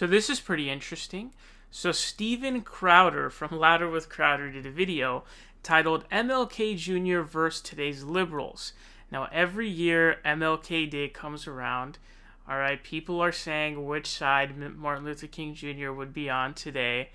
So this is pretty interesting. So Steven Crowder from Louder with Crowder did a video titled MLK Jr. vs. Today's Liberals. Now every year MLK Day comes around, alright, people are saying which side Martin Luther King Jr. would be on today.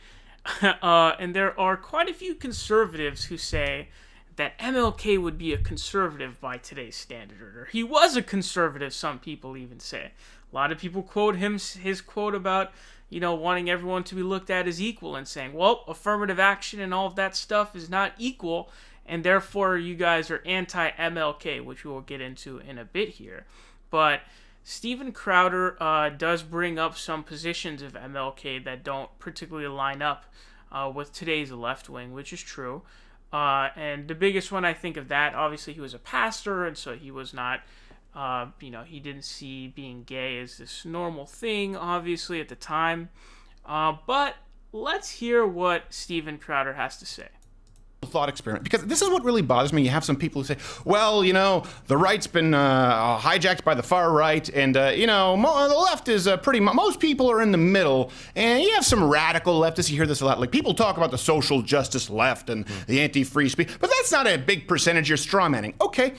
And there are quite a few conservatives who say that MLK would be a conservative by today's standard, or he was a conservative, some people even say. A lot of people quote his quote about, wanting everyone to be looked at as equal and saying, well, affirmative action and all of that stuff is not equal, and therefore you guys are anti-MLK, which we will get into in a bit here. But Steven Crowder does bring up some positions of MLK that don't particularly line up with today's left wing, which is true. And the biggest one I think of that, obviously he was a pastor, and so he was not, he didn't see being gay as this normal thing, obviously, at the time. But let's hear what Steven Crowder has to say. Thought experiment, because this is what really bothers me. You have some people who say, well, the right's been hijacked by the far right, and the left is most people are in the middle, and you have some radical leftists. You hear this a lot, like people talk about the social justice left and the anti-free speech, but that's not a big percentage. You're strawmanning. Okay,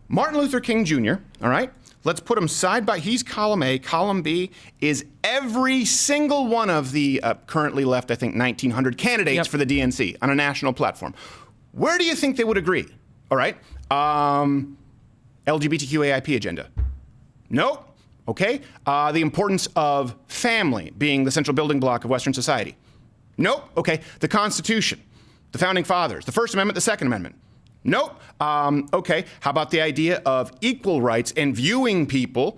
Martin Luther King Jr., all right, let's put him side by, he's column A. Column B is every single one of the currently left, I think, 1,900 candidates for the DNC on a national platform. Where do you think they would agree? All right. LGBTQAIP agenda. Nope. Okay. The importance of family being the central building block of Western society. Nope. Okay. The Constitution, the Founding Fathers, the First Amendment, the Second Amendment. Nope. Okay. How about the idea of equal rights and viewing people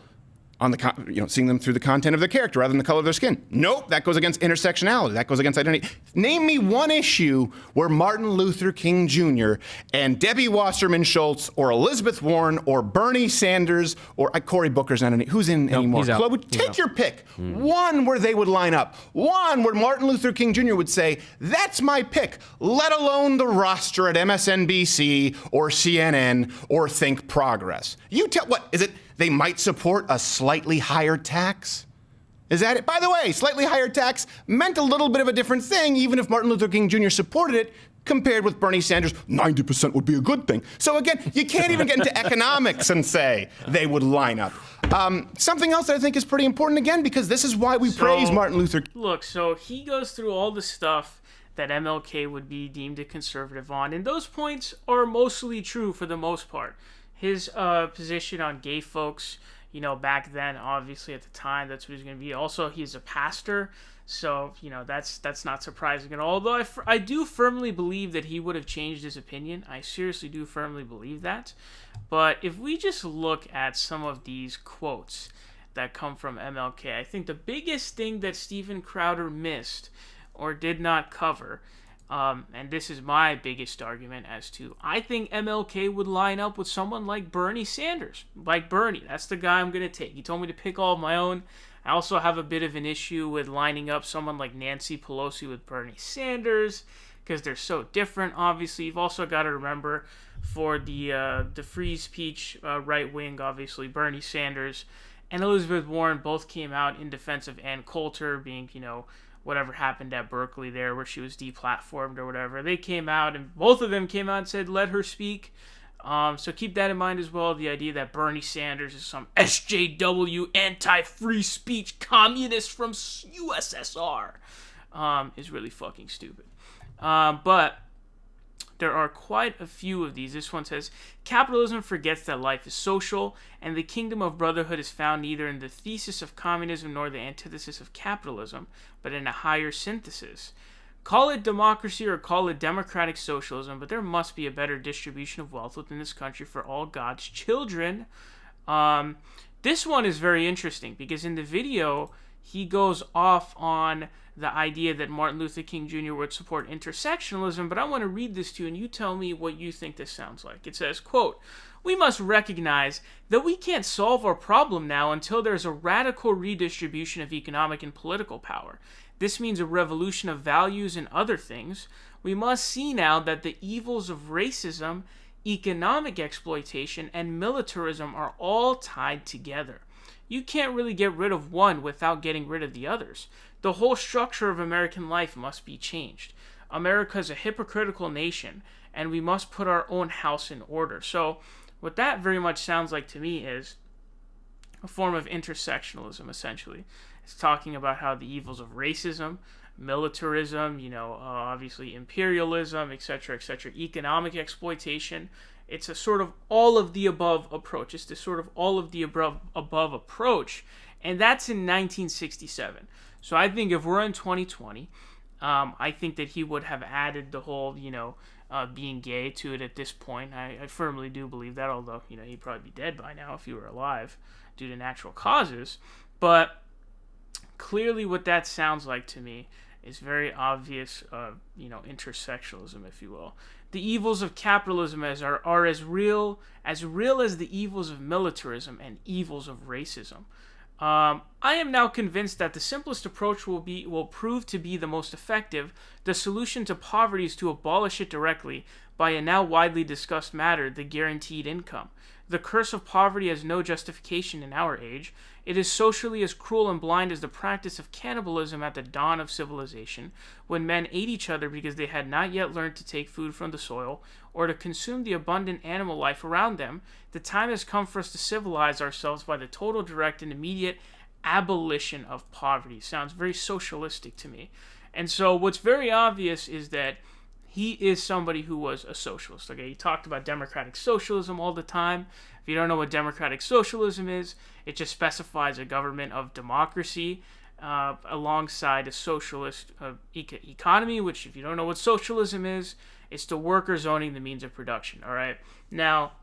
on the, seeing them through the content of their character rather than the color of their skin? Nope. That goes against intersectionality. That goes against identity. Name me one issue where Martin Luther King Jr. and Debbie Wasserman Schultz or Elizabeth Warren or Bernie Sanders or Cory Booker's not any, who's in anymore? Take your pick. One where they would line up. One where Martin Luther King Jr. would say, that's my pick, let alone the roster at MSNBC or CNN or Think Progress. You tell, what, is it they might support a slightly higher tax? Is that it? By the way, slightly higher tax meant a little bit of a different thing, even if Martin Luther King Jr. supported it, compared with Bernie Sanders, 90% would be a good thing. So again, you can't even get into economics and say they would line up. Something else that I think is pretty important, again, because this is why we praise Martin Luther King. Look, so he goes through all the stuff that MLK would be deemed a conservative on, and those points are mostly true for the most part. His position on gay folks, back then, obviously at the time, that's what he's going to be. Also, he's a pastor, so, that's not surprising at all. Although I do firmly believe that he would have changed his opinion. I seriously do firmly believe that. But if we just look at some of these quotes that come from MLK, I think the biggest thing that Steven Crowder missed or did not cover, and this is my biggest argument as to, I think MLK would line up with someone like Bernie Sanders. Like Bernie, that's the guy I'm going to take. He told me to pick all of my own. I also have a bit of an issue with lining up someone like Nancy Pelosi with Bernie Sanders, because they're so different, obviously. You've also got to remember, for the free speech right wing, obviously, Bernie Sanders and Elizabeth Warren both came out in defense of Ann Coulter being, whatever happened at Berkeley there where she was deplatformed or whatever. They came out, and both of them came out and said, let her speak. So keep that in mind as well. The idea that Bernie Sanders is some SJW anti-free speech communist from USSR is really fucking stupid. But there are quite a few of these. This one says, capitalism forgets that life is social, and the kingdom of brotherhood is found neither in the thesis of communism nor the antithesis of capitalism, but in a higher synthesis. Call it democracy or call it democratic socialism, but there must be a better distribution of wealth within this country for all God's children. This one is very interesting because in the video, he goes off on the idea that Martin Luther King Jr. would support intersectionalism, but I want to read this to you and you tell me what you think this sounds like. It says, quote, we must recognize that we can't solve our problem now until there's a radical redistribution of economic and political power. This means a revolution of values and other things. We must see now that the evils of racism, economic exploitation, and militarism are all tied together. you can't really get rid of one without getting rid of the others. The whole structure of American life must be changed. America is a hypocritical nation, and we must put our own house in order. So what that very much sounds like to me is a form of intersectionalism, essentially. It's talking about how the evils of racism, militarism, obviously imperialism, etc., economic exploitation. It's a sort of all of the above approach. It's this sort of all of the above approach, and that's in 1967. So I think if we're in 2020, I think that he would have added the whole, being gay to it at this point. I firmly do believe that, although, he'd probably be dead by now if he were alive due to natural causes. But clearly what that sounds like to me is very obvious, intersectionalism, if you will. The evils of capitalism are as real as the evils of militarism and evils of racism. I am now convinced that the simplest approach will prove to be the most effective. The solution to poverty is to abolish it directly by a now widely discussed matter, the guaranteed income. The curse of poverty has no justification in our age. It is socially as cruel and blind as the practice of cannibalism at the dawn of civilization, when men ate each other because they had not yet learned to take food from the soil or to consume the abundant animal life around them. The time has come for us to civilize ourselves by the total, direct, and immediate abolition of poverty. Sounds very socialistic to me. And so what's very obvious is that he is somebody who was a socialist. Okay, he talked about democratic socialism all the time. If you don't know what democratic socialism is, it just specifies a government of democracy alongside a socialist economy, which, if you don't know what socialism is, it's the workers owning the means of production. All right. Now,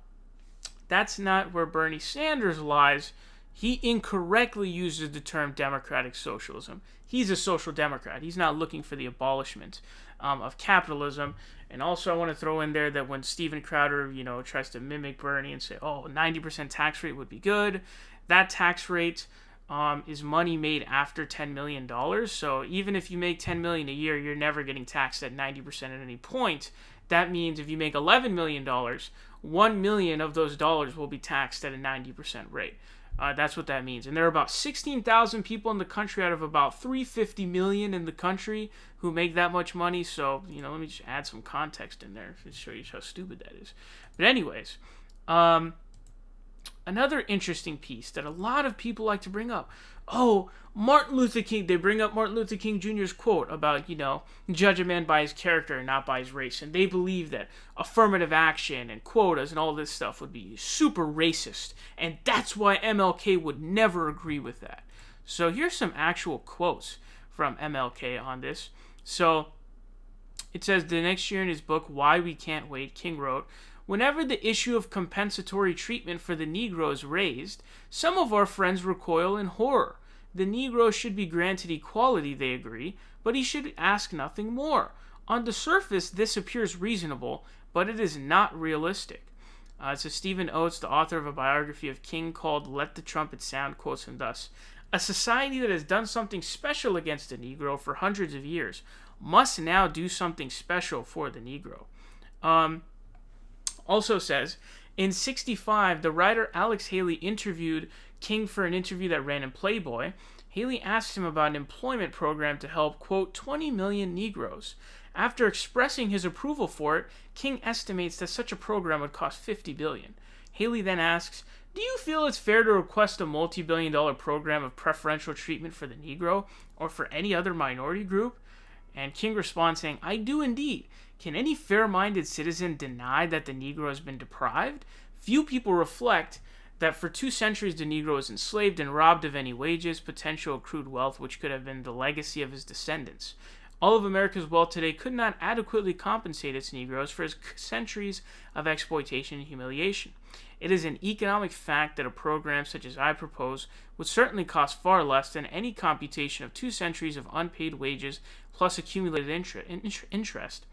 that's not where Bernie Sanders lies. He incorrectly uses the term democratic socialism. He's a social democrat. He's not looking for the abolishment of capitalism. And also I want to throw in there that when Steven Crowder, tries to mimic Bernie and say, 90% tax rate would be good, that tax rate is money made after $10 million. So even if you make $10 million a year, you're never getting taxed at 90% at any point. That means if you make $11 million, $1 million of those dollars will be taxed at a 90% rate. That's what that means. And there are about 16,000 people in the country out of about 350 million in the country who make that much money. So, let me just add some context in there to show you how stupid that is. But anyways, another interesting piece that a lot of people like to bring up. Martin Luther King. They bring up Martin Luther King Jr.'s quote about, judge a man by his character and not by his race. And they believe that affirmative action and quotas and all this stuff would be super racist. And that's why MLK would never agree with that. So here's some actual quotes from MLK on this. So it says, the next year in his book, Why We Can't Wait, King wrote, whenever the issue of compensatory treatment for the Negro is raised, some of our friends recoil in horror. The Negro should be granted equality, they agree, but he should ask nothing more. On the surface, this appears reasonable, but it is not realistic. So Stephen Oates, the author of a biography of King called Let the Trumpet Sound, quotes him thus, a society that has done something special against the Negro for hundreds of years must now do something special for the Negro. Also says, in 1965, the writer Alex Haley interviewed King for an interview that ran in Playboy. Haley asked him about an employment program to help, quote, 20 million Negroes. After expressing his approval for it, King estimates that such a program would cost $50 billion. Haley then asks, do you feel it's fair to request a multi-billion-dollar program of preferential treatment for the Negro or for any other minority group? And King responds saying, I do indeed. Can any fair-minded citizen deny that the Negro has been deprived? Few people reflect that for 2 centuries the Negro was enslaved and robbed of any wages, potential accrued wealth, which could have been the legacy of his descendants. All of America's wealth today could not adequately compensate its Negroes for his centuries of exploitation and humiliation. It is an economic fact that a program such as I propose would certainly cost far less than any computation of 2 centuries of unpaid wages plus accumulated interest.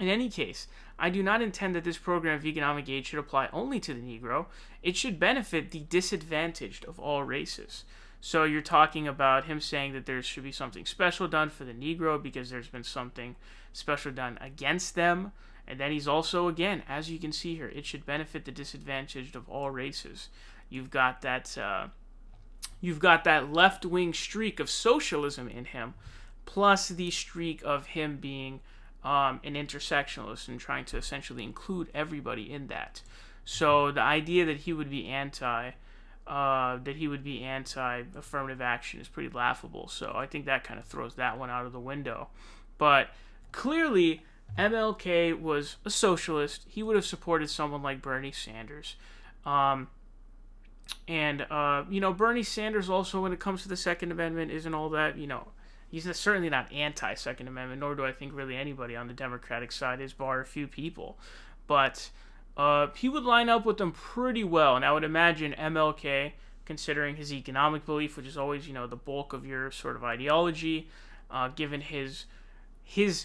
In any case, I do not intend that this program of economic aid should apply only to the Negro. It should benefit the disadvantaged of all races. So you're talking about him saying that there should be something special done for the Negro because there's been something special done against them. And then he's also, again, as you can see here, it should benefit the disadvantaged of all races. You've got that, you've got that left-wing streak of socialism in him, plus the streak of him being an intersectionalist and trying to essentially include everybody in that. So the idea that he would be anti-affirmative action is pretty laughable. So I think that kind of throws that one out of the window. But clearly, MLK was a socialist. He would have supported someone like Bernie Sanders. Bernie Sanders also, when it comes to the Second Amendment, isn't all that, he's certainly not anti-Second Amendment, nor do I think really anybody on the Democratic side is, bar a few people. But he would line up with them pretty well, and I would imagine MLK, considering his economic belief, which is always, the bulk of your sort of ideology, given his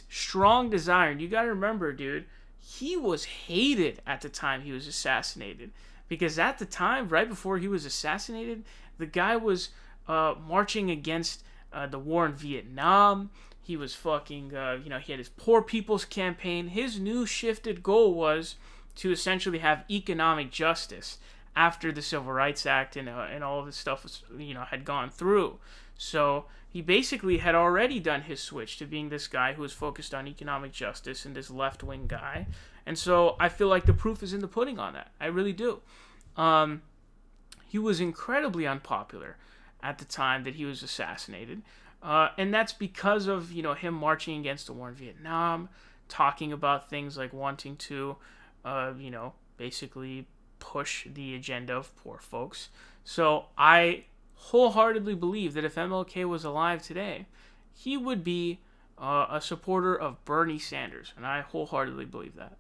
strong desire. And you got to remember, dude, he was hated at the time he was assassinated. Because at the time, right before he was assassinated, the guy was marching against the war in Vietnam. He was fucking, he had his Poor People's Campaign. His new shifted goal was to essentially have economic justice after the Civil Rights Act and all of this stuff was, had gone through. So he basically had already done his switch to being this guy who was focused on economic justice and this left-wing guy. And so I feel like the proof is in the pudding on that. I really do. He was incredibly unpopular at the time that he was assassinated. And that's because of, him marching against the war in Vietnam, talking about things like wanting to, basically push the agenda of poor folks. So I wholeheartedly believe that if MLK was alive today, he would be a supporter of Bernie Sanders. And I wholeheartedly believe that.